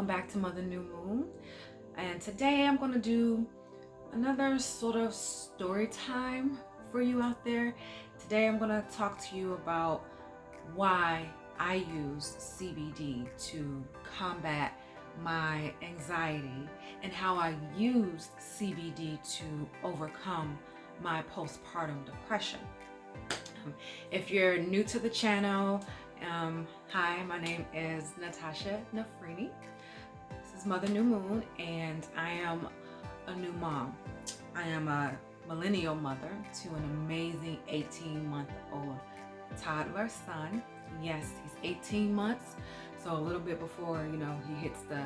back to Mother New Moon, and today I'm going to do another sort of story time for you out there. Today I'm going to talk to you about why I use CBD to combat my anxiety and how I used CBD to overcome my postpartum depression. If you're new to the channel, hi, my name is Natasha Nafrini. This is Mother New Moon, and I am a new mom. I am a millennial mother to an amazing 18-month-old toddler son. Yes, he's 18 months, so a little bit before, he hits the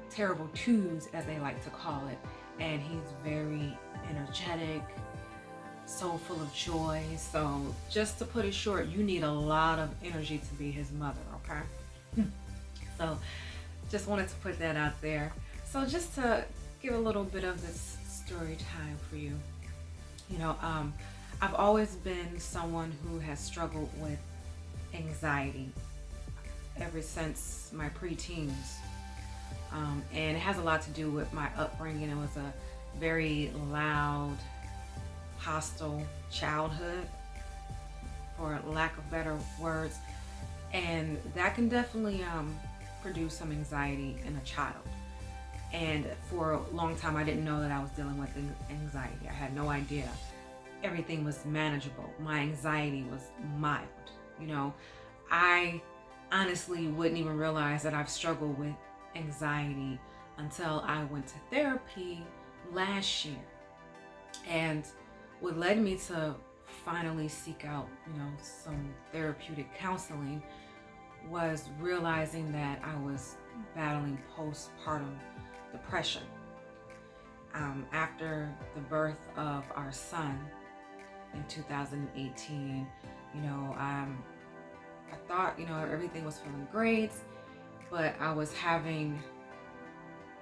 terrible twos, as they like to call it, and he's very energetic, so full of joy. So just to put it short, you need a lot of energy to be his mother, okay? So just wanted to put that out there. So just to give a little bit of this story time for you. I've always been someone who has struggled with anxiety ever since my preteens. And it has a lot to do with my upbringing. It was a very loud, hostile childhood, for lack of better words, and that can definitely produce some anxiety in a child. And for a long time I didn't know that I was dealing with anxiety. I had no idea. Everything was manageable. My anxiety was mild. I honestly wouldn't even realize that I've struggled with anxiety until I went to therapy last year. And what led me to finally seek out, some therapeutic counseling was realizing that I was battling postpartum depression. After the birth of our son in 2018, I thought, everything was feeling great, but I was having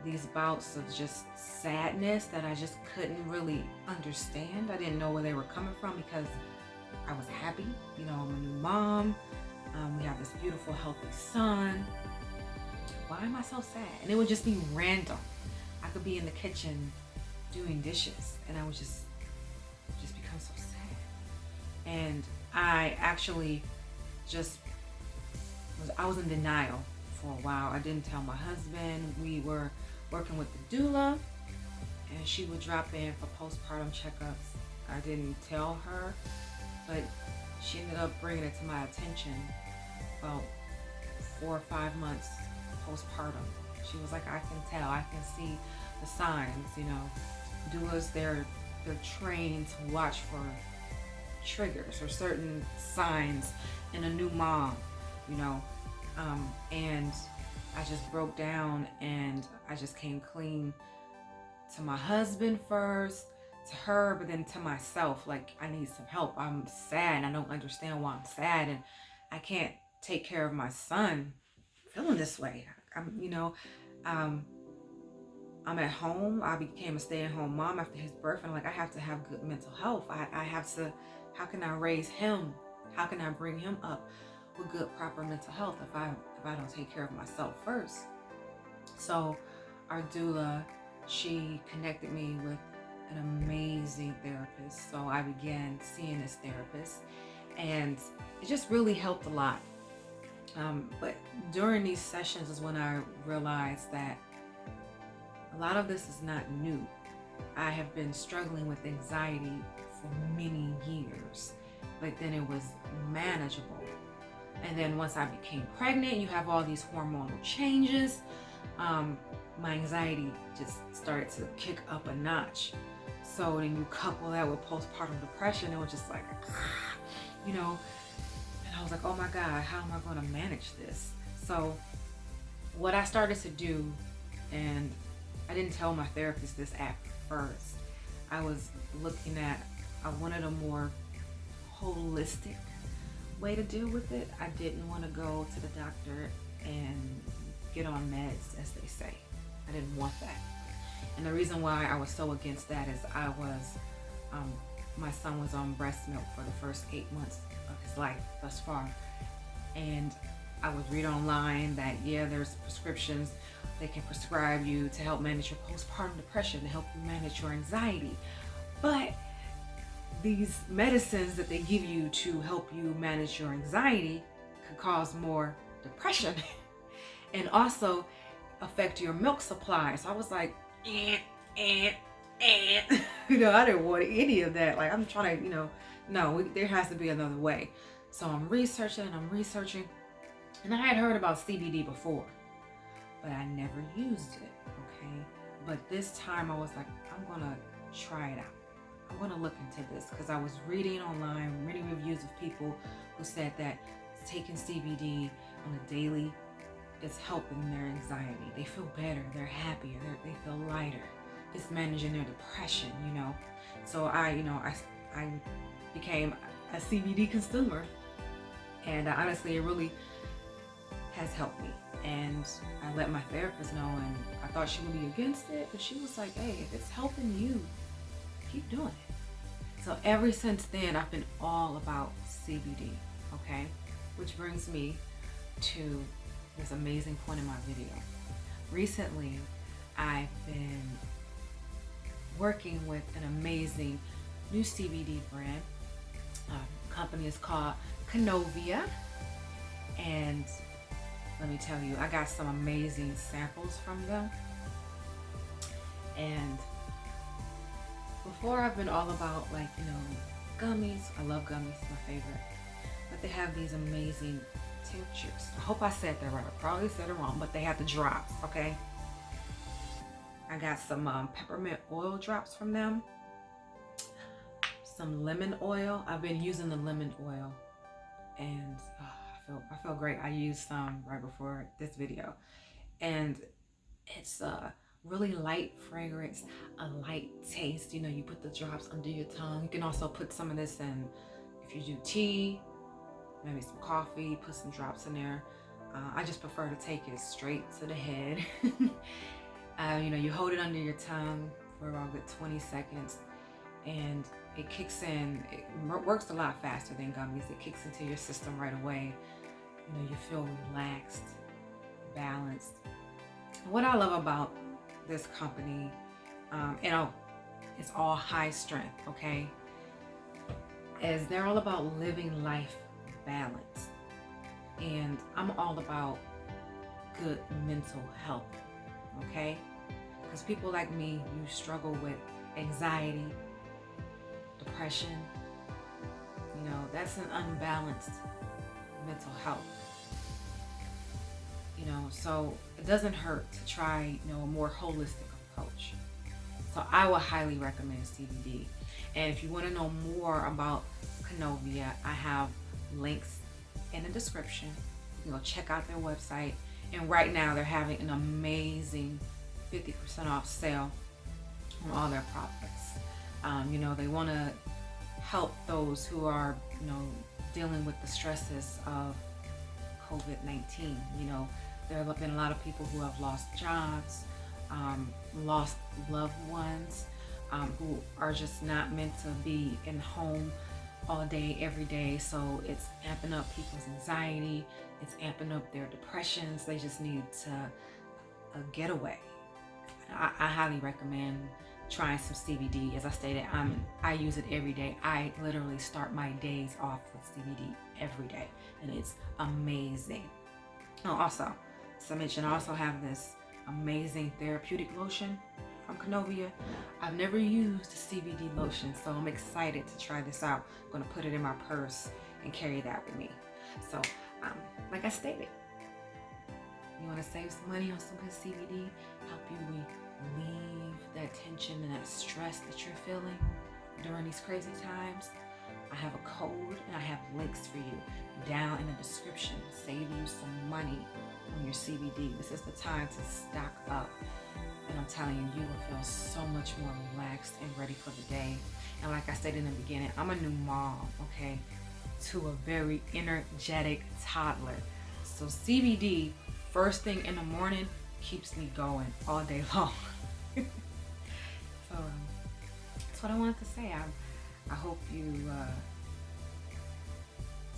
these bouts of just sadness that I just couldn't really understand. I didn't know where they were coming from because I was happy. I'm a new mom. We have this beautiful, healthy son. Why am I so sad? And it would just be random. I could be in the kitchen doing dishes and I would just become so sad. And I actually I was in denial for a while. I didn't tell my husband. We were working with the doula, and she would drop in for postpartum checkups. I didn't tell her, but she ended up bringing it to my attention about 4 or 5 months postpartum. She was like, I can tell, I can see the signs. Doulas, they're trained to watch for triggers or certain signs in a new mom, and I just broke down and I just came clean to my husband first, to her, but then to myself. Like, I need some help. I'm sad and I don't understand why I'm sad, and I can't take care of my son feeling this way. I'm at home. I became a stay-at-home mom after his birth, and I have to have good mental health. I have to, how can I raise him? How can I bring him up with good, proper mental health if I don't take care of myself first? So our doula, she connected me with an amazing therapist. So I began seeing this therapist, and it just really helped a lot. But during these sessions is when I realized that a lot of this is not new. I have been struggling with anxiety for many years, but then it was manageable. And then once I became pregnant, you have all these hormonal changes. My anxiety just started to kick up a notch. So then you couple that with postpartum depression, it was just like, and I was like, oh my God, how am I going to manage this? So what I started to do, and I didn't tell my therapist this at first, I wanted a more holistic way to deal with it. I didn't want to go to the doctor and get on meds, as they say. I didn't want that. And the reason why I was so against that is my son was on breast milk for the first 8 months of his life thus far. And I would read online that, yeah, there's prescriptions they can prescribe you to help manage your postpartum depression, to help you manage your anxiety. But these medicines that they give you to help you manage your anxiety could cause more depression and also affect your milk supply. So I was like, I didn't want any of that. Like, I'm trying to, no, there has to be another way. So I'm researching, and I had heard about CBD before, but I never used it, okay? But this time I was like, I'm gonna try it out. I'm gonna look into this, because I was reading online, reading reviews of people who said that taking CBD on a daily is helping their anxiety. They feel better, they're happier, they feel lighter. It's managing their depression, So I became a CBD consumer, and honestly, it really has helped me. And I let my therapist know, and I thought she would be against it, but she was like, hey, if it's helping you, keep doing it. So ever since then, I've been all about CBD, okay? Which brings me to this amazing point in my video. Recently, I've been working with an amazing new CBD brand. Company is called Cannovia, and let me tell you, I got some amazing samples from them. And before, I've been all about gummies. I love gummies, my favorite. But they have these amazing tinctures. I hope I said that right. I probably said it wrong, but they have the drops, okay? I got some peppermint oil drops from them. Some lemon oil. I've been using the lemon oil, and I feel great. I used some right before this video, and it's a really light fragrance, a light taste. You put the drops under your tongue. You can also put some of this in if you do tea, maybe some coffee, put some drops in there. I just prefer to take it straight to the head. You hold it under your tongue for about a good 20 seconds, and it kicks in. It works a lot faster than gummies. It kicks into your system right away. You feel relaxed, balanced. What I love about this company, it's all high strength, okay? Is they're all about living life balance. And I'm all about good mental health, okay? Because people like me, you struggle with anxiety, depression, that's an unbalanced mental health. So it doesn't hurt to try, a more holistic approach. So I would highly recommend CBD. And if you want to know more about Cannovia, I have links in the description. You can go check out their website. And right now they're having an amazing 50% off sale on all their products. They want to help those who are, dealing with the stresses of COVID-19. There have been a lot of people who have lost jobs, lost loved ones, who are just not meant to be in home all day, every day. So it's amping up people's anxiety. It's amping up their depressions. They just need a getaway. I highly recommend trying some CBD. As I stated, I use it every day. I literally start my days off with CBD every day, and it's amazing. Oh, also, as I mentioned, I also have this amazing therapeutic lotion from Cannovia. I've never used CBD lotion, so I'm excited to try this out. I'm going to put it in my purse and carry that with me. So, like I stated, you want to save some money on some good CBD, help you relieve that tension and that stress that you're feeling during these crazy times. I have a code and I have links for you down in the description to save you some money on your CBD. This is the time to stock up. And I'm telling you, you will feel so much more relaxed and ready for the day. And like I said in the beginning, I'm a new mom, okay, to a very energetic toddler. So CBD, first thing in the morning, keeps me going all day long. So that's what I wanted to say. I hope you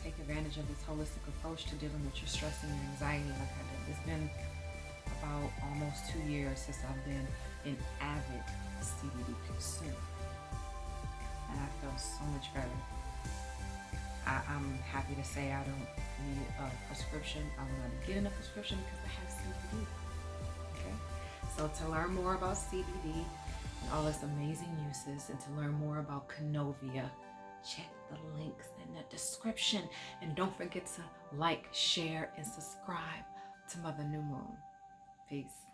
take advantage of this holistic approach to dealing with your stress and your anxiety like I did. It's been about almost 2 years since I've been an avid CBD consumer, and I feel so much better. I'm happy to say I don't need a prescription. I'm going to be getting a prescription because I have CBD. Okay, so to learn more about CBD and all its amazing uses, and to learn more about Cannovia, check the links in the description. And don't forget to like, share, and subscribe to Mother New Moon. Peace.